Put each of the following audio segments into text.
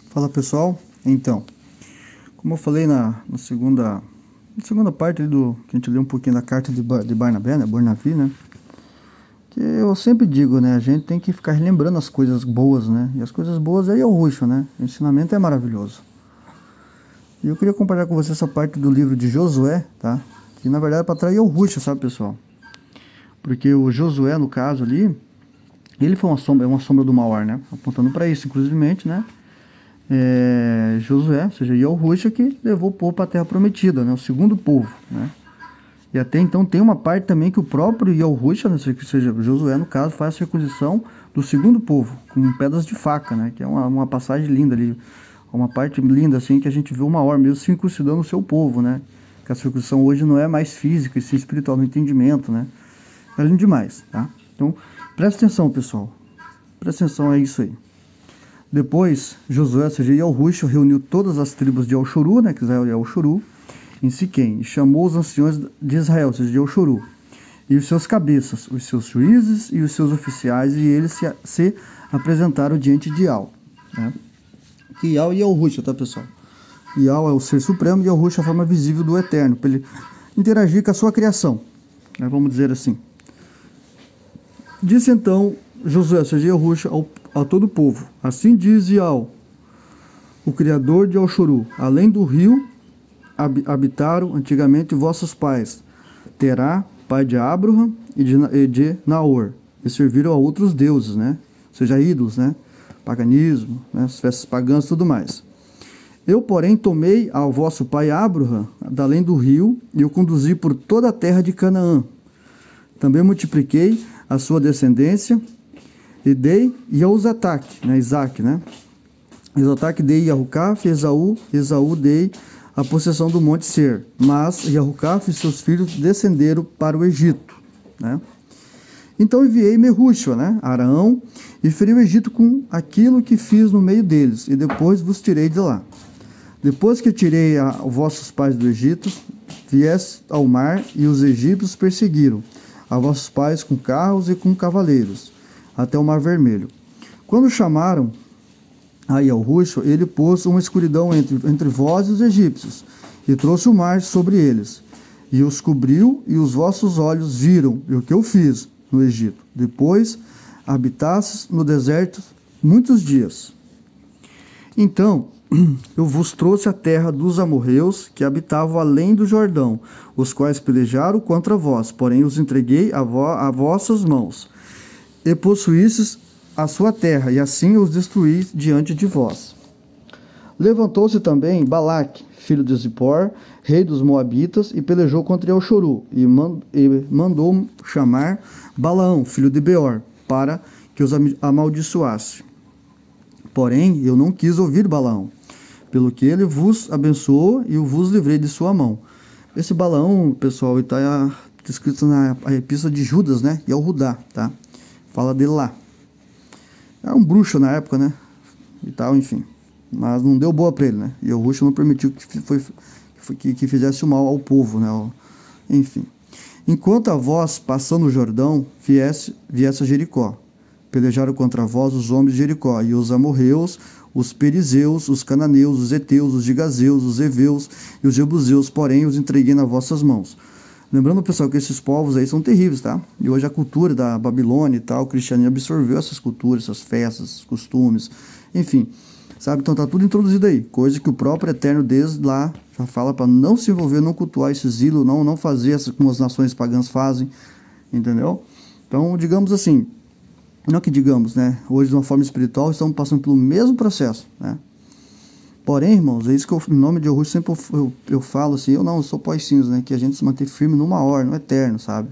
Fala pessoal, então, como eu falei na segunda parte do que a gente leu um pouquinho da carta de Barnabé, né, Barnavi, né, que eu sempre digo, né, a gente tem que ficar lembrando as coisas boas, né, e as coisas boas aí é o Ruxo, né, o ensinamento é maravilhoso. E eu queria compartilhar com você essa parte do livro de Josué, tá, que na verdade é para atrair o Ruxo, sabe pessoal, porque o Josué, no caso ali, ele foi é uma sombra do Mauar, né, apontando para isso, inclusivemente, né. Josué, ou seja, Yahushua, que levou o povo para a terra prometida, né, o segundo povo, né? E até então tem uma parte também que o próprio Yahushua, né, ou seja, Josué no caso, faz a circuncisão do segundo povo, com pedras de faca, né, que é uma passagem linda ali, uma parte linda assim, que a gente vê o Maior mesmo circuncidando o seu povo, né, que a circuncisão hoje não é mais física, e sim espiritual, no entendimento, né, é lindo demais, tá? Então, presta atenção pessoal, presta atenção, é isso aí. Depois, Josué, ou seja, Yahushua, reuniu todas as tribos de El-Shuru, né, que Israel é El-Shuru, em Siquém, e chamou os anciões de Israel, ou seja, de El-Shuru, e os seus cabeças, os seus juízes e os seus oficiais, e eles se apresentaram diante de Yau, né? Que Yau e Yahushua, tá pessoal? Yau é o ser supremo e Yahushua é a forma visível do Eterno, para ele interagir com a sua criação, né, vamos dizer assim. Disse então Josué, ou seja, Yahushua, a todo o povo: assim diz Yau, o Criador de El-Shuru, além do rio habitaram antigamente vossos pais, Terá, pai de Abraham e de Naor, e serviram a outros deuses, né? Ou seja, ídolos, né? Paganismo, né? As festas pagãs e tudo mais. Eu, porém, tomei ao vosso pai Abraham, da além do rio, e o conduzi por toda a terra de Canaã. Também multipliquei a sua descendência, e dei Yehozadak, né, Isaac, né? Yehozadak dei Yahucaf, Esaú dei a possessão do monte Ser, mas Yahucaf e seus filhos descenderam para o Egito, né? Então enviei Merúshua, né, Araão, e feri o Egito com aquilo que fiz no meio deles, e depois vos tirei de lá. Depois que tirei os vossos pais do Egito, vieste ao mar, e os egípcios perseguiram a vossos pais com carros e com cavaleiros, até o Mar Vermelho. Quando chamaram a Yahushua, ele pôs uma escuridão entre vós e os egípcios, e trouxe o mar sobre eles, e os cobriu, e os vossos olhos viram o que eu fiz no Egito. Depois habitastes no deserto muitos dias. Então eu vos trouxe a terra dos amorreus, que habitavam além do Jordão, os quais pelejaram contra vós, porém os entreguei a vossas mãos, e possuístes a sua terra, e assim os destruí diante de vós. Levantou-se também Balaque, filho de Zippor, rei dos Moabitas, e pelejou contra El-Shuru, e mandou chamar Balaão, filho de Beor, para que os amaldiçoasse. Porém, eu não quis ouvir Balaão, pelo que ele vos abençoou e eu vos livrei de sua mão. Esse Balaão, pessoal, está escrito na epístola de Judas, né? E Yehudá, tá? Fala dele lá. Era um bruxo na época, né? E tal, enfim. Mas não deu boa para ele, né? E o Ruxo não permitiu que fizesse o mal ao povo, né? Enfim. Enquanto a vós, passando o Jordão, viesse a Jericó. Pelejaram contra vós os homens de Jericó, e os amorreus, os perizeus, os cananeus, os heteus, os gigazeus, os heveus e os jebuseus, porém os entreguei nas vossas mãos. Lembrando, pessoal, que esses povos aí são terríveis, tá? E hoje a cultura da Babilônia e tal, o cristianismo absorveu essas culturas, essas festas, esses costumes, enfim, sabe? Então tá tudo introduzido aí, coisa que o próprio Eterno desde lá já fala para não se envolver, não cultuar esses ídolos, não fazer assim como as nações pagãs fazem, entendeu? Então, digamos assim, não que digamos, né? Hoje, de uma forma espiritual, estamos passando pelo mesmo processo, né? Porém, irmãos, é isso que em nome de Yahushua sempre eu falo assim, eu sou pós-cinza, né? Que a gente se manter firme no maior, no eterno, sabe?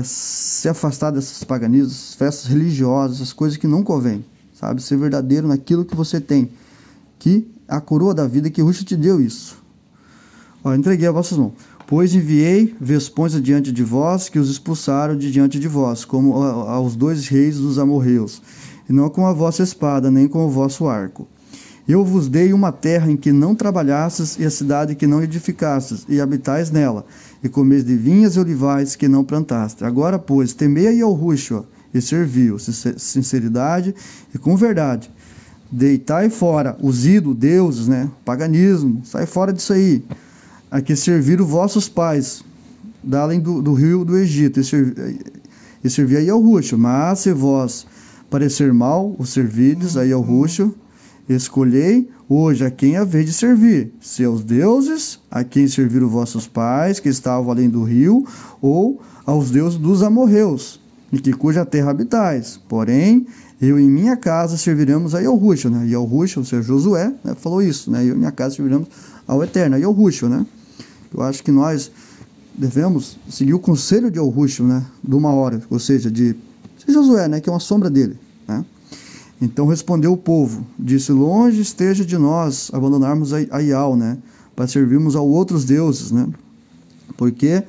Se afastar desses paganismos, festas religiosas, essas coisas que não convém, sabe? Ser verdadeiro naquilo que você tem, que a coroa da vida que Yahushua te deu isso. Ó, entreguei a vossas mãos. Pois enviei vespões adiante de vós, que os expulsaram de diante de vós, como aos 2 reis dos amorreus, e não com a vossa espada, nem com o vosso arco. Eu vos dei uma terra em que não trabalhastes, e a cidade que não edificastes, e habitais nela, e comeis de vinhas e olivais que não plantaste. Agora, pois, temei a Yahushua, e serviu, sinceridade e com verdade, deitai fora os ídolos, deuses, né? Paganismo, sai fora disso aí. A que serviram vossos pais, da além do rio do Egito, e servia aí ao Yahushua. Mas se vós parecer mal, o servides aí ao Yahushua, escolhei hoje a quem haveis de servir, seus deuses, a quem serviram vossos pais, que estavam além do rio, ou aos deuses dos amorreus, em que cuja terra habitais. Porém, eu e minha casa serviremos a Yahushua, né? Yahushua, ou seja, Josué, né, falou isso, né? Eu e minha casa serviremos ao Eterno, a Yahushua, né? Eu acho que nós devemos seguir o conselho de Yahushua, né? De uma hora, ou seja, de Josué, né? Que é uma sombra dele, né? Então respondeu o povo, disse: longe esteja de nós abandonarmos a Ial, né? Para servirmos a outros deuses, né? Porque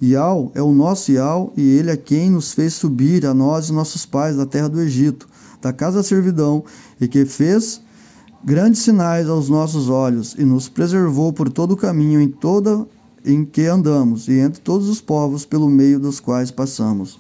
Ial é o nosso Ial, e ele é quem nos fez subir, a nós e nossos pais, da terra do Egito, da casa da servidão, e que fez grandes sinais aos nossos olhos, e nos preservou por todo o caminho em que andamos, e entre todos os povos pelo meio dos quais passamos.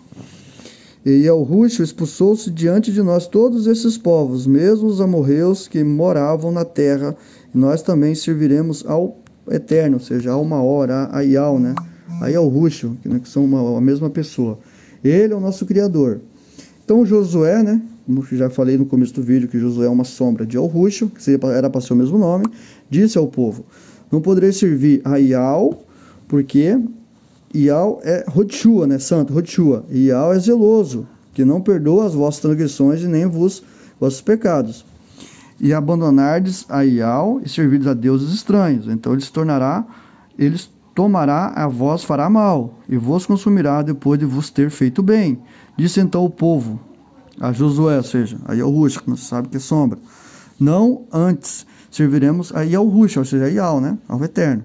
E Yahushua expulsou-se diante de nós todos esses povos, mesmo os amorreus que moravam na terra, e nós também serviremos ao Eterno, ou seja, a uma hora, a Ial, né? A Yahushua, que são a mesma pessoa. Ele é o nosso Criador. Então Josué, né? Como já falei no começo do vídeo, que Josué é uma sombra de Yahushua, que era para ser o mesmo nome, disse ao povo: não podereis servir a Ial, porque Ial é Hotshua, né? Santo, Hotshua. Ial é zeloso, que não perdoa as vossas transgressões e nem vossos pecados. E abandonardes a Ial e servirdes a deuses estranhos. Então eles tomará a vós, fará mal, e vos consumirá depois de vos ter feito bem. Disse então o povo a Josué, ou seja, a Yahushua, que não se sabe que é sombra: não antes serviremos a Yahushua, ou seja, a Ial, né? Ao Eterno.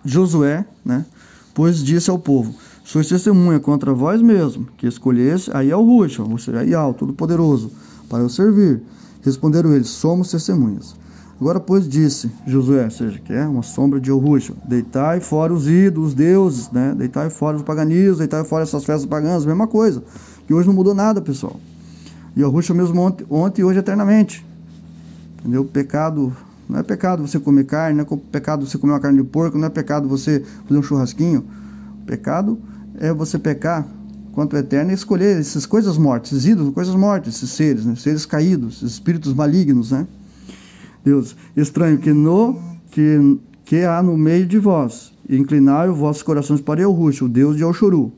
Josué, né? Pois disse ao povo: sois testemunha contra vós mesmo, que escolhesse a Yahushua, ou seja, a Ial, Todo-Poderoso, para eu servir. Responderam eles: somos testemunhas. Agora, pois, disse Josué, ou seja, que é uma sombra de Yahushua: deitai fora os ídolos, os deuses, né? Deitai fora os paganismos, deitai fora essas festas pagãs, mesma coisa. Que hoje não mudou nada, pessoal. Yahushua mesmo ontem e hoje eternamente. Entendeu? Pecado não é pecado você comer carne, não é pecado você comer uma carne de porco, não é pecado você fazer um churrasquinho. Pecado é você pecar quanto ao Eterno e escolher essas coisas mortas, esses ídolos, coisas mortas, esses seres, né? Seres caídos, esses espíritos malignos, né? Deus, estranho que há no meio de vós, e inclinai os vossos corações para Yahushua, o Deus de Elshorú.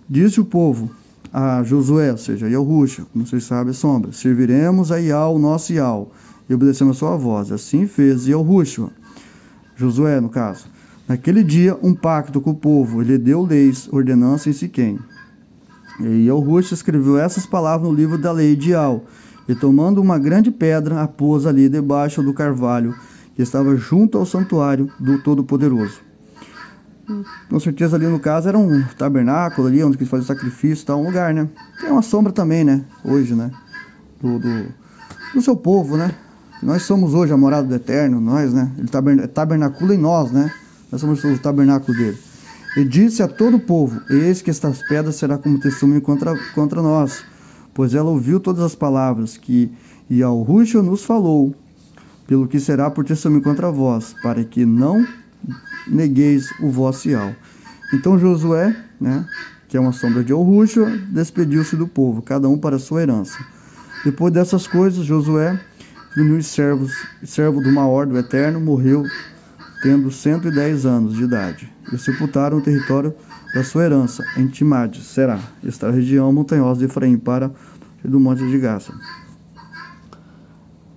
Disse o povo a Josué, ou seja, Yahushua, como vocês sabem, é sombra: serviremos a Ial, o nosso Ial, e obedecemos a sua voz. Assim fez Yahushua, Josué no caso. Naquele dia, um pacto com o povo, ele deu leis, ordenanças em Siquém. E Yahushua escreveu essas palavras no livro da lei de Ial, e tomando uma grande pedra, a pôs ali debaixo do carvalho, que estava junto ao santuário do Todo-Poderoso. Com certeza ali no caso era um tabernáculo ali, onde eles faziam sacrifício, tal, um lugar, né? Tem uma sombra também, né? Hoje, né? Do seu povo, né? Nós somos hoje a morada do Eterno, nós, né? Ele tabernacula em nós, né? Nós somos o tabernáculo dele. E disse a todo o povo: eis que estas pedras será como testemunho contra nós, pois ela ouviu todas as palavras que Yahushua nos falou, pelo que será por testemunho contra vós, para que não negueis o vosso Ial. Então Josué, né, que é uma sombra de Yahushua, despediu-se do povo, cada um para a sua herança. Depois dessas coisas, Josué, filho de servo do maior do Eterno, morreu tendo 110 anos de idade, e sepultaram o território da sua herança em Timade, Será, esta região montanhosa de Efraim, para do monte de Gaza.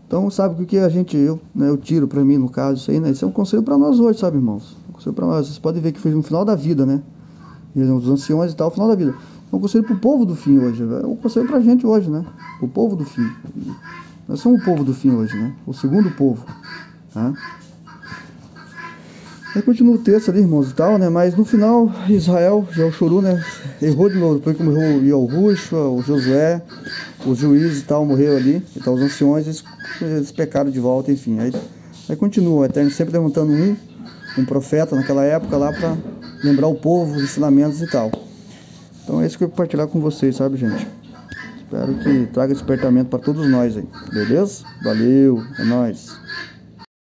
Então, sabe o que eu tiro para mim, no caso, isso aí, né? Isso é um conselho para nós hoje, sabe, irmãos? Um conselho para nós. Vocês podem ver que foi no final da vida, né? Os anciões e tal, no final da vida. É um conselho para o povo do fim hoje. É um conselho para a gente hoje, né? O povo do fim. Nós somos o povo do fim hoje, né? O segundo povo. Tá? Aí continua o texto ali, irmãos, e tal, né? Mas no final, Israel, Elshorú, né? Errou de novo. Depois que morreu o Yahushua, o Josué, os juízes e tal, morreu ali. E tal, os anciões, eles pecaram de volta, enfim. Aí continua, o Eterno sempre levantando um profeta naquela época lá para lembrar o povo, os ensinamentos e tal. Então é isso que eu vou compartilhar com vocês, sabe, gente? Espero que traga despertamento para todos nós aí, beleza? Valeu, é nóis.